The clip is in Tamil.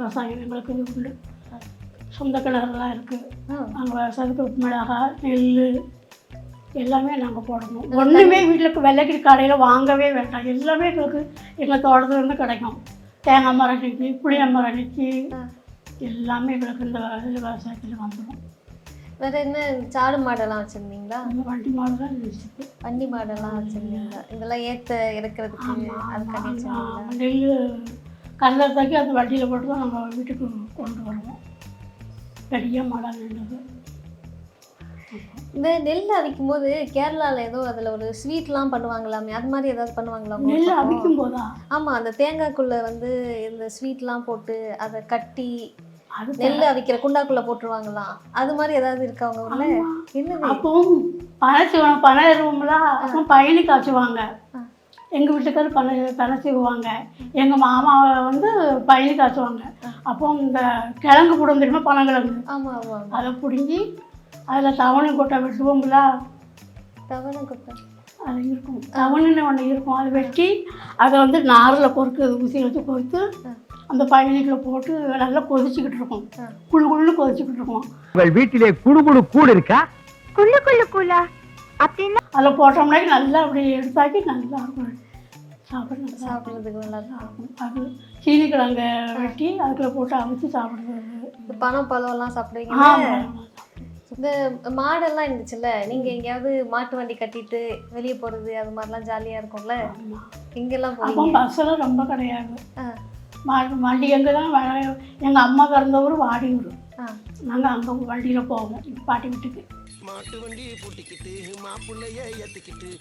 விவசாயம் எங்களுக்கு உண்டு. சொந்த கிணறுலாம் இருக்குது. நாங்கள் விவசாயத்துக்கு மிளகாய், நெல் எல்லாமே நாங்கள் போடணும். ஒன்றுமே வீட்டில் விலைக்கு கடையில் வாங்கவே வேண்டாம். எல்லாமே எங்களுக்கு எங்கள் தோட்டத்துலேருந்து கிடைக்கும். தேங்காய் மரம் நிற்கி, புளிய மரம் நிற்கி, எல்லாமே எங்களுக்கு இந்த விவசாயத்தில் வந்துடும். வேறு என்ன சாடு மாடெல்லாம் வச்சுருந்தீங்களா? வண்டி மாடு தான் இருந்துச்சு. வண்டி மாடெல்லாம் வச்சுருந்தீங்களா? இதெல்லாம் ஏற்ற இறக்குறதுக்கு அது நெல் கல்லத்தாக்கி அந்த வண்டியில் போட்டு தான் நம்ம வீட்டுக்கு கொண்டு வருவோம். பெரிய மாடாக நின்றது. இந்த நெல் அவிக்கும் போது கேரளாவில் ஏதோ அதில் ஒரு ஸ்வீட்லாம் பண்ணுவாங்களாமே, அது மாதிரி ஏதாவது பண்ணுவாங்களா? நெல் அவிக்கும் போதா? ஆமாம், அந்த தேங்காய்க்குள்ளே வந்து இந்த ஸ்வீட்லாம் போட்டு அதை கட்டி நெல் அவிக்கிற குண்டாக்குள்ளே போட்டுருவாங்களாம். அது மாதிரி ஏதாவது இருக்கா அவங்க ஊரில்? என்ன அப்பவும் பனை எருவம்லாம் அப்போ பயணி காய்ச்சுவாங்க. எங்கள் வீட்டுக்காரர் பனை செய்வாங்க. எங்கள் மாமாவை வந்து பயணி காய்ச்சுவாங்க. அப்போ இந்த கிழங்கு போடும் தெரியுமா, பனங்கிழங்கு? ஆமாம் ஆமாம். அதை பிடுங்கி அதில் தவணை கொட்டை வெட்டுவோங்களா? தவணை கொட்டை அது இருக்கும். தவணைன்னு ஒன்று இருக்கும். அதை வெட்டி அதை வந்து நாரில் பொறுக்கு ஊசி வச்சு பொறுத்து அந்த பயணிகளை போட்டு நல்லா கொதிச்சுக்கிட்டு இருக்கும். குழு குழுன்னு கொதிச்சுக்கிட்டு இருக்கும். உங்கள் வீட்டிலே குழு குழு கூடு இருக்கா? குழு குழு கூலா அப்படின்னா அதில் போட்டோம்னா நல்லா அப்படி எடுத்தாக்கி நல்லா இருக்கும். சாப்பிட்றதுக்கு நல்லா இருக்கும். அது சீனி கிழங்க வெட்டி அதுக்குள்ள போட்டு அவிச்சு சாப்பிடுறது. இந்த பழம்லாம் சாப்பிடுவீங்க. இந்த மாடெல்லாம் இருந்துச்சுல்ல, நீங்கள் எங்கேயாவது மாட்டு வண்டி கட்டிட்டு வெளியே போகிறது அது மாதிரிலாம் ஜாலியாக இருக்கும்ல? இங்கெல்லாம் அப்போ பஸ்ஸெல்லாம் ரொம்ப கிடையாது. வண்டி எங்கே தான் எங்கள் அம்மா பிறந்த ஊர் வாடியூர். நாங்கள் அங்கே வண்டியில் போவோம் பாட்டி வீட்டுக்கு. மாட்டு வண்டியை பூட்டிக்கிட்டு மாப்பிள்ளைய ஏற்றிக்கிட்டு